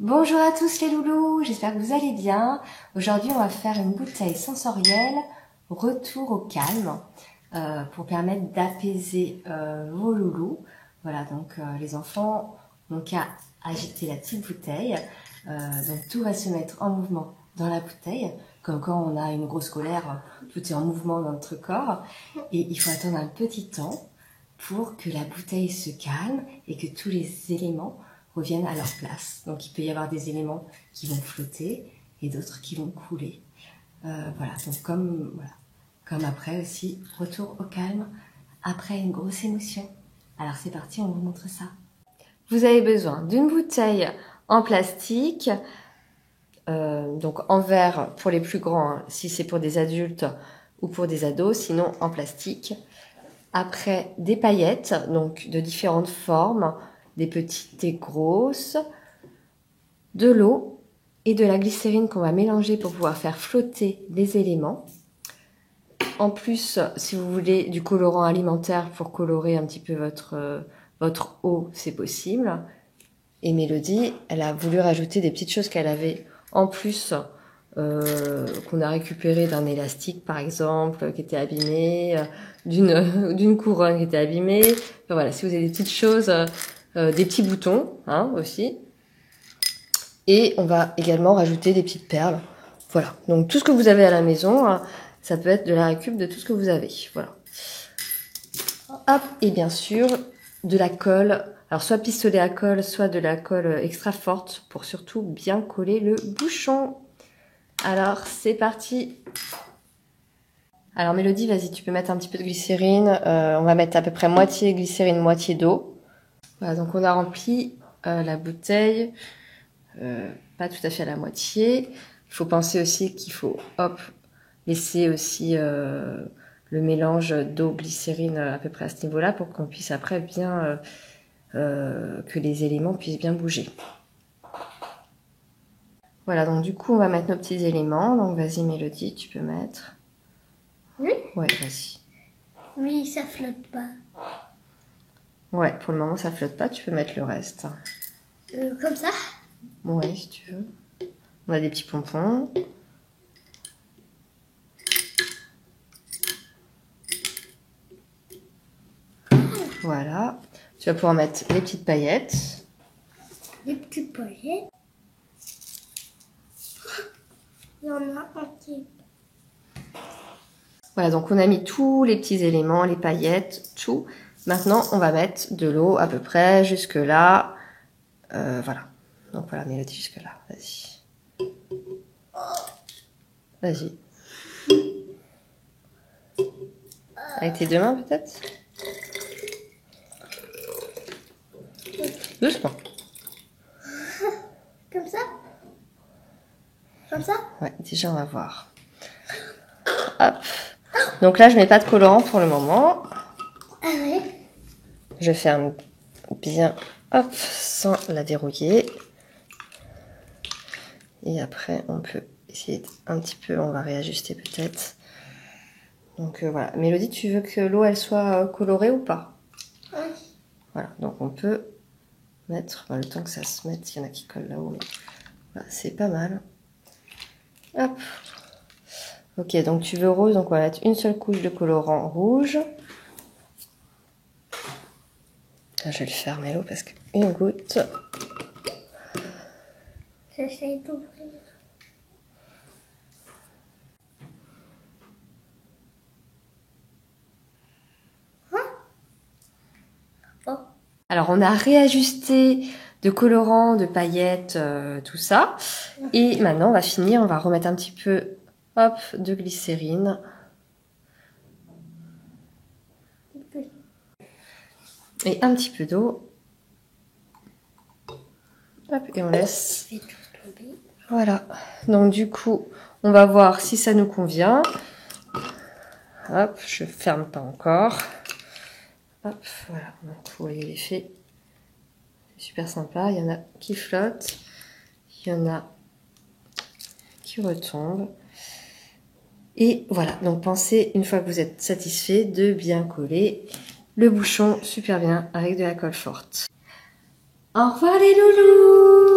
Bonjour à tous les loulous, j'espère que vous allez bien. Aujourd'hui, on va faire une bouteille sensorielle retour au calme pour permettre d'apaiser vos loulous. Voilà, donc les enfants n'ont qu'à agiter la petite bouteille. Donc tout va se mettre en mouvement dans la bouteille. Comme quand on a une grosse colère, tout est en mouvement dans notre corps. Et il faut attendre un petit temps pour que la bouteille se calme et que tous les éléments reviennent à leur place. Donc il peut y avoir des éléments qui vont flotter et d'autres qui vont couler. Voilà, donc comme après aussi, retour au calme après une grosse émotion. Alors c'est parti, on vous montre ça. Vous avez besoin d'une bouteille en plastique, donc en verre pour les plus grands, hein, si c'est pour des adultes ou pour des ados, sinon en plastique. Après, des paillettes, donc de différentes formes, des petites et grosses, de l'eau et de la glycérine qu'on va mélanger pour pouvoir faire flotter les éléments. En plus, si vous voulez du colorant alimentaire pour colorer un petit peu votre eau, c'est possible. Et Mélodie, elle a voulu rajouter des petites choses qu'elle avait en plus, qu'on a récupéré d'un élastique par exemple, qui était abîmé, d'une couronne qui était abîmée. Enfin, voilà, si vous avez des petites choses, des petits boutons hein, aussi. Et on va également rajouter des petites perles. Voilà, donc tout ce que vous avez à la maison, hein, ça peut être de la récup de tout ce que vous avez. Voilà. Hop, et bien sûr, de la colle. Alors soit pistolet à colle, soit de la colle extra forte pour surtout bien coller le bouchon. Alors c'est parti. Alors Mélodie, vas-y, tu peux mettre un petit peu de glycérine. On va mettre à peu près moitié glycérine, moitié d'eau. Voilà, donc on a rempli la bouteille, pas tout à fait à la moitié. Il faut penser aussi qu'il faut, laisser aussi le mélange d'eau-glycérine à peu près à ce niveau-là pour qu'on puisse après bien, que les éléments puissent bien bouger. Voilà, donc du coup, on va mettre nos petits éléments. Donc vas-y Mélodie, tu peux mettre. Oui. Ouais, vas-y. Oui, ça flotte pas. Ouais, pour le moment, ça flotte pas. Tu peux mettre le reste. Comme ça? Ouais, si tu veux. On a des petits pompons. Voilà. Tu vas pouvoir mettre les petites paillettes. Les petites paillettes. Il y en a un petit. Voilà, donc on a mis tous les petits éléments, les paillettes, tout. Maintenant, on va mettre de l'eau à peu près jusque là. Voilà. Donc voilà, Mélodie jusque là. Vas-y. Vas-y. Avec tes deux mains peut-être? Doucement. Comme ça? Comme ça? Ouais, déjà on va voir. Hop. Donc là, je mets pas de colorant pour le moment. Ah oui. Je ferme bien, hop, sans la dérouiller. Et après, on peut essayer un petit peu, on va réajuster peut-être. Donc voilà. Mélodie, tu veux que l'eau, elle soit colorée ou pas? Oui. Voilà, donc on peut mettre, le temps que ça se mette, il y en a qui collent là-haut, mais voilà, c'est pas mal. Hop. Ok, donc tu veux rose, donc on va mettre une seule couche de colorant rouge. Là, je vais le faire, Mélo, parce qu'une goutte. J'essaie d'ouvrir. Alors, on a réajusté de colorant, de paillettes, tout ça. Et maintenant, on va finir. On va remettre un petit peu, hop, de glycérine. Et un petit peu d'eau. Hop, et on laisse. Je vais tout tomber. Voilà. Donc, du coup, on va voir si ça nous convient. Hop, je ferme pas encore. Hop, voilà. Donc, vous voyez l'effet. Super sympa, il y en a qui flottent, il y en a qui retombent. Et voilà, donc pensez, une fois que vous êtes satisfait, de bien coller le bouchon super bien avec de la colle forte. Au revoir les loulous!